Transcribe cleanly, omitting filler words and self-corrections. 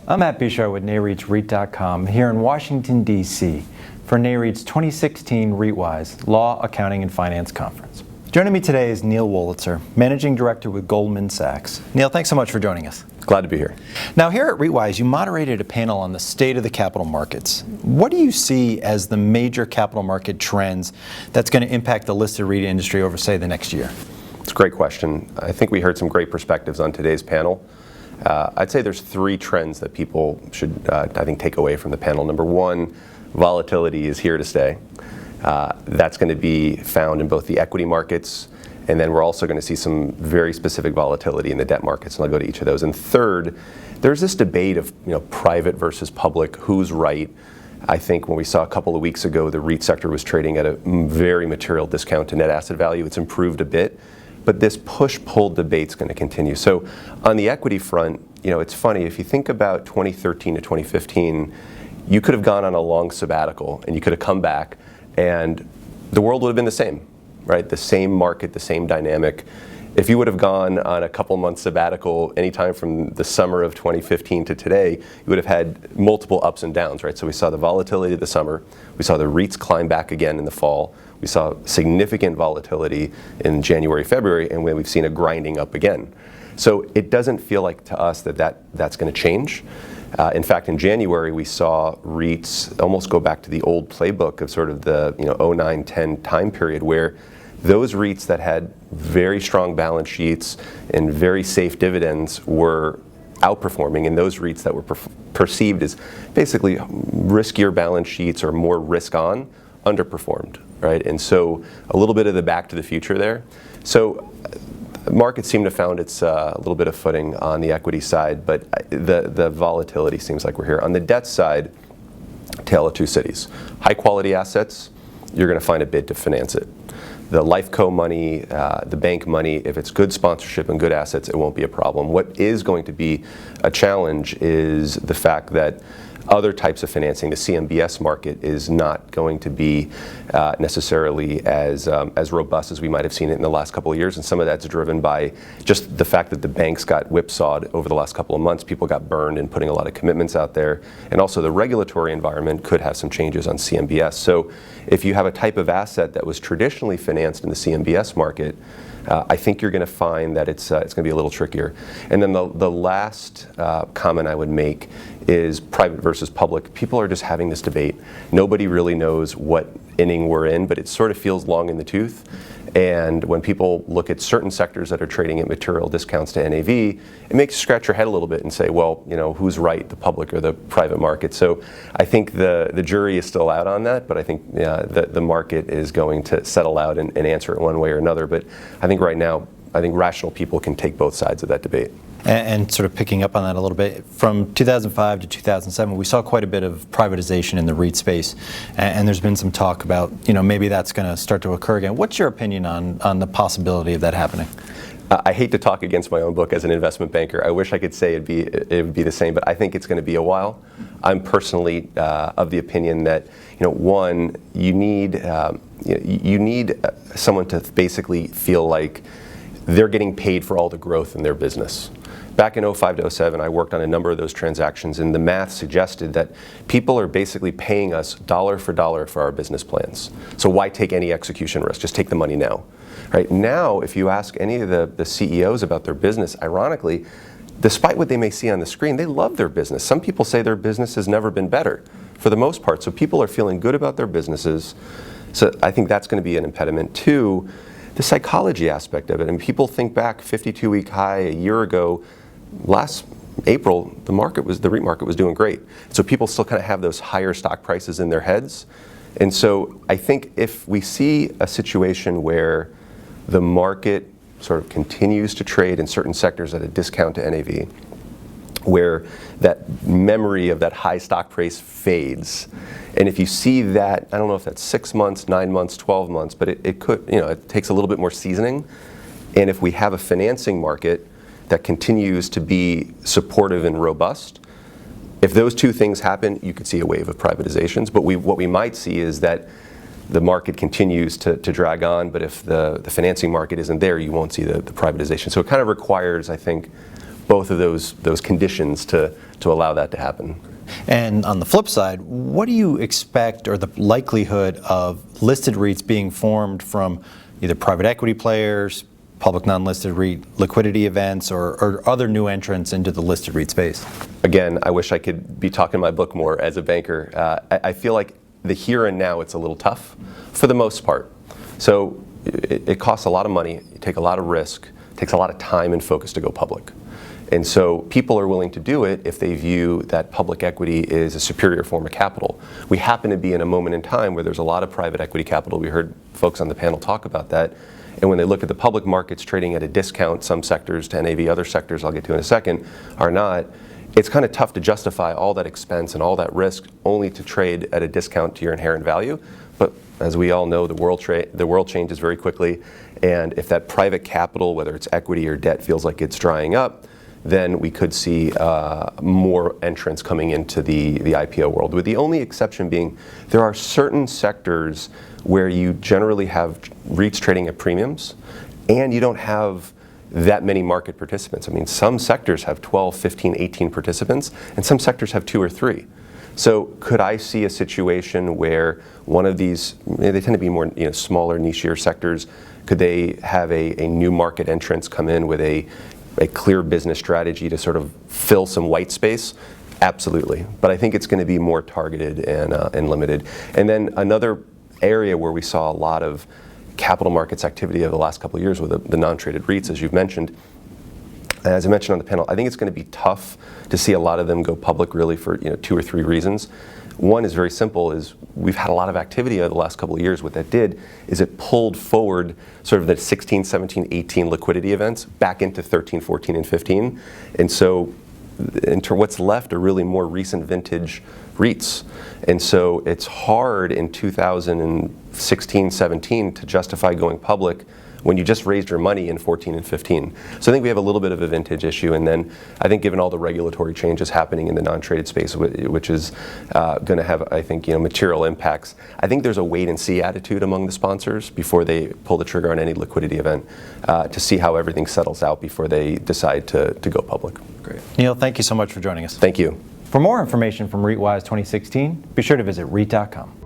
I'm Matt Bishar with NAREIT's REIT.com here in Washington, D.C. for NAREIT's 2016 REITWise Law, Accounting, and Finance Conference. Joining me today is Neil Wolitzer, Managing Director with Goldman Sachs. Neil, thanks so much for joining us. Glad to be here. Now, here at REITWise, you moderated a panel on the state of the capital markets. What do you see as the major capital market trends that's going to impact the listed REIT industry over, say, the next year? It's a great question. I think we heard some great perspectives on today's panel. I'd say there's three trends that people should, I think, take away from the panel. Number one, volatility is here to stay. That's going to be found in both the equity markets, and then we're also going to see some very specific volatility in the debt markets, and I'll go to each of those. And third, there's this debate of private versus public, who's right. I think when we saw a couple of weeks ago, the REIT sector was trading at a very material discount to net asset value. It's improved a bit. But this push-pull debate's going to continue. So on the equity front, it's funny, if you think about 2013 to 2015, you could have gone on a long sabbatical and you could have come back and the world would have been the same, right? The same market, the same dynamic. If you would have gone on a couple months sabbatical anytime from the summer of 2015 to today, you would have had multiple ups and downs, right? So we saw the volatility of the summer, we saw the REITs climb back again in the fall, we saw significant volatility in January, February, and we've seen a grinding up again. So it doesn't feel like to us that's going to change. In fact, in January, we saw REITs almost go back to the old playbook of sort of the 09-10 time period where those REITs that had very strong balance sheets and very safe dividends were outperforming, and those REITs that were perceived as basically riskier balance sheets or more risk on underperformed, right? And so a little bit of the back to the future there. So markets seem to have found its a little bit of footing on the equity side, but the volatility seems like we're here. On the debt side, tale of two cities. High quality assets, you're going to find a bid to finance it. The life co money, the bank money, if it's good sponsorship and good assets, it won't be a problem. What is going to be a challenge is the fact that other types of financing, the CMBS market, is not going to be necessarily as robust as we might have seen it in the last couple of years, and some of that's driven by just the fact that the banks got whipsawed over the last couple of months. People got burned in putting a lot of commitments out there, and also the regulatory environment could have some changes on CMBS. So if you have a type of asset that was traditionally financed in the CMBS market, I think you're going to find that it's going to be a little trickier. And then the last comment I would make is private versus public. People are just having this debate. Nobody really knows what inning we're in, but it sort of feels long in the tooth. And when people look at certain sectors that are trading at material discounts to NAV, it makes you scratch your head a little bit and say, well, who's right, the public or the private market? So I think the jury is still out on that, but I think the market is going to settle out and answer it one way or another. But I think right now, rational people can take both sides of that debate. And sort of picking up on that a little bit, from 2005 to 2007, we saw quite a bit of privatization in the REIT space, and there's been some talk about, maybe that's going to start to occur again. What's your opinion on the possibility of that happening? I hate to talk against my own book as an investment banker. I wish I could say it would be the same, but I think it's going to be a while. I'm personally of the opinion that, one, you need someone to basically feel like they're getting paid for all the growth in their business. Back in 05 to 07, I worked on a number of those transactions, and the math suggested that people are basically paying us dollar for dollar for our business plans. So why take any execution risk? Just take the money now. Right now, if you ask any of the CEOs about their business, ironically, despite what they may see on the screen, they love their business. Some people say their business has never been better, for the most part. So people are feeling good about their businesses. So I think that's going to be an impediment. Two, the psychology aspect of it. And people think back 52-week high a year ago. Last April, the REIT market was doing great. So people still kind of have those higher stock prices in their heads. And so I think if we see a situation where the market sort of continues to trade in certain sectors at a discount to NAV, where that memory of that high stock price fades, and if you see that, I don't know if that's 6 months, 9 months, 12 months, but it could, it takes a little bit more seasoning. And if we have a financing market that continues to be supportive and robust, if those two things happen, you could see a wave of privatizations. But what we might see is that the market continues to drag on, but if the financing market isn't there, you won't see the privatization. So it kind of requires, I think, both of those conditions to allow that to happen. And on the flip side, what do you expect, or the likelihood of listed REITs being formed from either private equity players, public non-listed REIT liquidity events, or other new entrants into the listed REIT space? Again, I wish I could be talking my book more as a banker. I feel like the here and now, it's a little tough for the most part. So it costs a lot of money, you take a lot of risk, it takes a lot of time and focus to go public. And so people are willing to do it if they view that public equity is a superior form of capital. We happen to be in a moment in time where there's a lot of private equity capital. We heard folks on the panel talk about that. And when they look at the public markets trading at a discount, some sectors to NAV, other sectors I'll get to in a second, are not, it's kind of tough to justify all that expense and all that risk only to trade at a discount to your inherent value. But as we all know, the world changes very quickly. And if that private capital, whether it's equity or debt, feels like it's drying up, then we could see more entrants coming into the IPO world. With the only exception being, there are certain sectors where you generally have REITs trading at premiums, and you don't have that many market participants. I mean, some sectors have 12, 15, 18 participants, and some sectors have 2 or 3. So could I see a situation where one of these, they tend to be more smaller, nichier sectors, could they have a new market entrance come in with a clear business strategy to sort of fill some white space? Absolutely. But I think it's going to be more targeted and limited. And then another area where we saw a lot of capital markets activity over the last couple of years with the non-traded REITs, as you've mentioned. As I mentioned on the panel, I think it's going to be tough to see a lot of them go public really for 2 or 3 reasons. One is very simple, is we've had a lot of activity over the last couple of years. What that did is it pulled forward sort of the 16, 17, 18 liquidity events back into 13, 14, and 15. And so what's left are really more recent vintage REITs. And so it's hard in 2016, 17 to justify going public when you just raised your money in 14 and 15. So I think we have a little bit of a vintage issue, and then I think given all the regulatory changes happening in the non-traded space, which is going to have, I think, material impacts, I think there's a wait-and-see attitude among the sponsors before they pull the trigger on any liquidity event to see how everything settles out before they decide to go public. Great. Neil, thank you so much for joining us. Thank you. For more information from REITWise 2016, be sure to visit REIT.com.